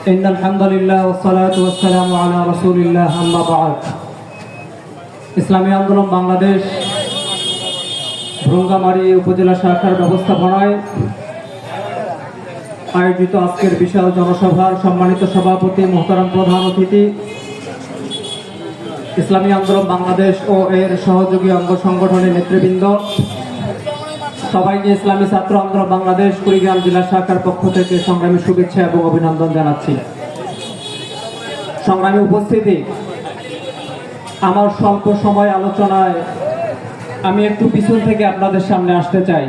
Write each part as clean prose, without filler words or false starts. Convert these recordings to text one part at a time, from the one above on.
إن الحمد لله والصلاة والسلام على رسول الله أما بعد ইসলামী আন্দোলন বাংলাদেশ ভ্রঙ্গামারী উপজেলা শাখার ব্যবস্থাপনায় আয়োজিত আজকের বিশাল জনসভার সম্মানিত সভাপতি মোহতারাম প্রধান অতিথি, ইসলামী আন্দোলন বাংলাদেশ ও এর সহযোগী অঙ্গ সংগঠনের নেতৃবৃন্দ, সবাইকে ইসলামী ছাত্র আন্দোলন বাংলাদেশ কুড়িগ্রাম জেলা শাখার পক্ষ থেকে সংগ্রামী শুভেচ্ছা এবং অভিনন্দন জানাচ্ছি। সংগ্রামী উপস্থিতি, আমার স্বল্প সময় আলোচনায় আমি একটু পিছন থেকে আপনাদের সামনে আসতে চাই।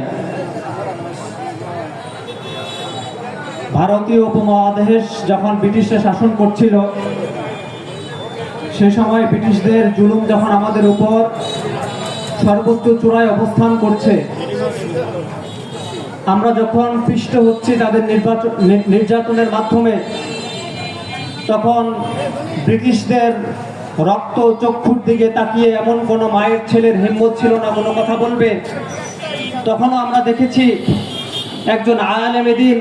ভারতীয় উপমহাদেশ যখন ব্রিটিশরা শাসন করছিল, সে সময় ব্রিটিশদের জুলুম যখন আমাদের উপর সর্বোচ্চ চূড়ায় অবস্থান করছে, আমরা যখন পিষ্ট হচ্ছি তাদের নির্যাতনের মাধ্যমে, তখন ব্রিটিশদের রক্ত চক্ষুর দিকে তাকিয়ে এমন কোনো মায়ের ছেলের হিম্মত ছিল না কোনো কথা বলবে। তখনও আমরা দেখেছি একজন আলেমে দ্বীন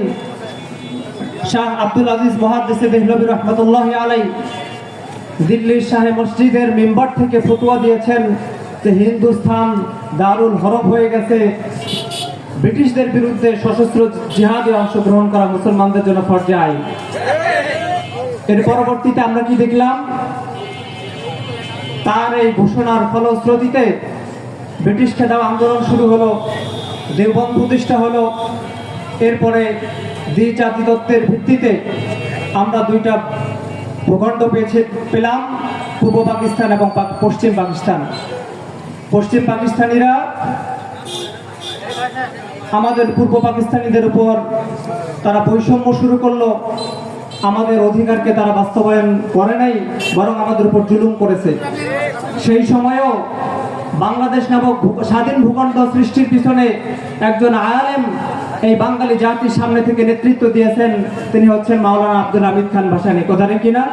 শাহ আব্দুল আজিজ মুহাদ্দিস দেহলভী রহমতুল্লাহ আলাইহি দিল্লির শাহে মসজিদের মিম্বার থেকে ফতোয়া দিয়েছেন যে হিন্দুস্তান দারুল হরব হয়ে গেছে, ব্রিটিশদের বিরুদ্ধে সশস্ত্র জিহাদে অংশগ্রহণ করা মুসলমানদের জন্য ফরজে আইন। এর পরবর্তীতে আমরা কি দেখলাম? তার এই ঘোষণার ফলশ্রুতিতে ব্রিটিশ খেদাও আন্দোলন শুরু হলো, দেওবন্দ প্রতিষ্ঠা হলো। এরপরে দ্বিজাতি তত্ত্বের ভিত্তিতে আমরা দুইটা ভূখণ্ড পেলাম, পূর্ব পাকিস্তান এবং পশ্চিম পাকিস্তান। পশ্চিম পাকিস্তানিরা আমাদের পূর্ব পাকিস্তানিদের উপর তারা বৈষম্য শুরু করলো, আমাদের অধিকারকে তারা বাস্তবায়ন করে নাই, বরং আমাদের উপর জুলুম করেছে। সেই সময়েও বাংলাদেশ নামক স্বাধীন ভূখণ্ড সৃষ্টির পিছনে একজন আলেম এই বাঙালি জাতির সামনে থেকে নেতৃত্ব দিয়েছেন, তিনি হচ্ছেন মাওলানা আব্দুল হামিদ খান ভাসানী। কথা ঠিক কিনা?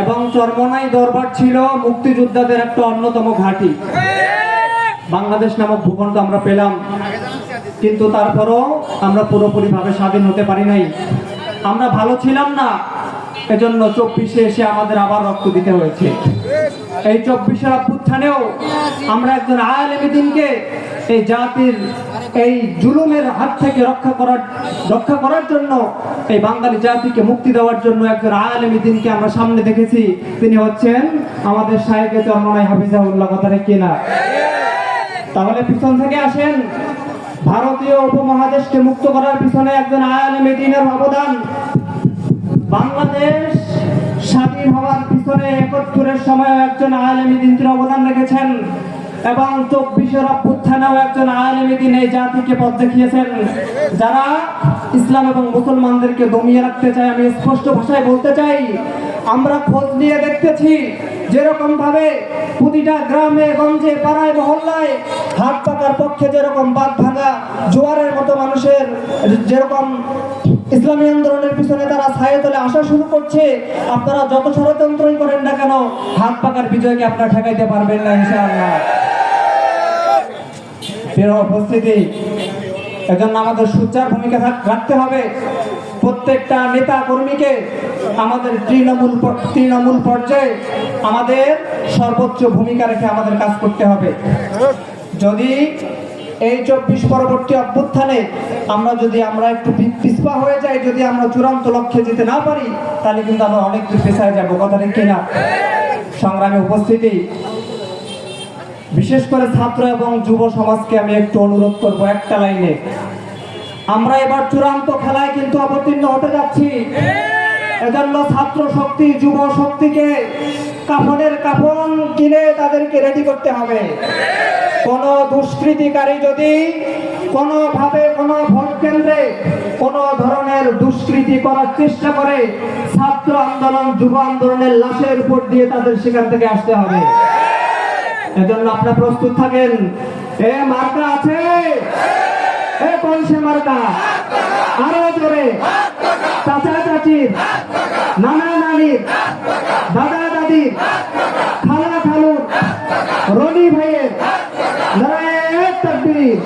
এবং চরমনাই দরবার ছিল মুক্তিযোদ্ধাদের একটা অন্যতম ঘাঁটি। বাংলাদেশ নামক ভূখণ্ড আমরা পেলাম, কিন্তু তারপরও আমরা পুরোপুরিভাবে স্বাধীন হতে পারি নাই। আমরা ভালো ছিলাম না, এজন্য 24-এ এসে আমাদের আবার রক্ত দিতে হয়েছে। এই 24-এর অভ্যুত্থানেও আমরা একজন আলেমে দ্বীনকে এই জাতির এই জুলুমের হাত থেকে রক্ষা করার জন্য, এই বাঙালি জাতিকে মুক্তি দেওয়ার জন্য একজন আলেমে দ্বীনকে আমরা সামনে দেখেছি। তিনি হচ্ছেন আমাদের শায়েখে চরমনাই হাফিজাহুল্লাহ। কথা ঠিক কিনা? তাহলে পিছন থেকে আসেন, ভারতীয় উপমহাদেশকে মুক্ত করার পিছনে একজন আলেমে দ্বীনের অবদান। বাংলাদেশ স্বাধীন হওয়ার পিছনে 71-এর সময় একজন আলেমে দ্বীন অবদান রেখেছেন, এবং 24-এর অভ্যুত্থানেও একজন আলেমে দ্বীন এই জাতিকে পথ দেখিয়েছেন। যারা ইসলাম এবং মুসলমানদেরকে দমিয়ে রাখতে চায়, আমি স্পষ্ট ভাষায় বলতে চাই, আমরা খোঁজ নিয়ে দেখতেছি যেরকম ভাবে প্রতিটা গ্রামে গঞ্জে পাড়ায় মহল্লায় হাত পাকার পক্ষে যেরকম বাদ ভাঙা জোয়ারের মতো মানুষের যেরকম ইসলামী আন্দোলনের পিছনে তারা ছায়া তলে আসা শুরু করছে, আপনারা যত ষড়যন্ত্রই করেন না কেন, হাত পাকার বিজয়কে আপনারা ঠেকাইতে পারবেন না ইনশাআল্লাহ। প্রিয় উপস্থিতি, এজন্য আমাদের সোচ্চার ভূমিকা রাখতে হবে। প্রত্যেকটা নেতা কর্মীকে আমাদের তৃণমূল পর্যায়ে আমাদের সর্বোচ্চ ভূমিকা রেখে আমাদের কাজ করতে হবে। যদি এই 24 পরবর্তী অভ্যুত্থানে আমরা একটু পিছপা হয়ে যাই, যদি আমরা চূড়ান্ত লক্ষ্যে যেতে না পারি, তাহলে কিন্তু আমরা অনেক দূর পেছায় যাবো। কথা ঠিক কিনা? সংগ্রামে উপস্থিতি, বিশেষ করে ছাত্র এবং যুব সমাজকে আমি একটু অনুরোধ করব একটা লাইনে, আমরা এবার চূড়ান্ত খেলায় কিন্তু অবতীর্ণ হতে যাচ্ছি। এজন্য ছাত্র শক্তি, যুব শক্তিকে কাফনের কাফন কিনে তাদেরকে রেডি করতে হবে। কোন দুষ্কৃতিকারী যদি কোনোভাবে কোনো ভোট কেন্দ্রে কোনো ধরনের দুষ্কৃতি করার চেষ্টা করে, ছাত্র আন্দোলন যুব আন্দোলনের লাশের উপর দিয়ে তাদের সেখান থেকে আসতে হবে। এজন্য আপনারা প্রস্তুত থাকেন। এ মার্কা আছে, এ কোন সে মার্কা? আরো জোরে, চাচা চাচির, নানা নানির, দাদা দাদির, খালা খালুর, রনি ভাইয়ের নারায়ে তাকবীর।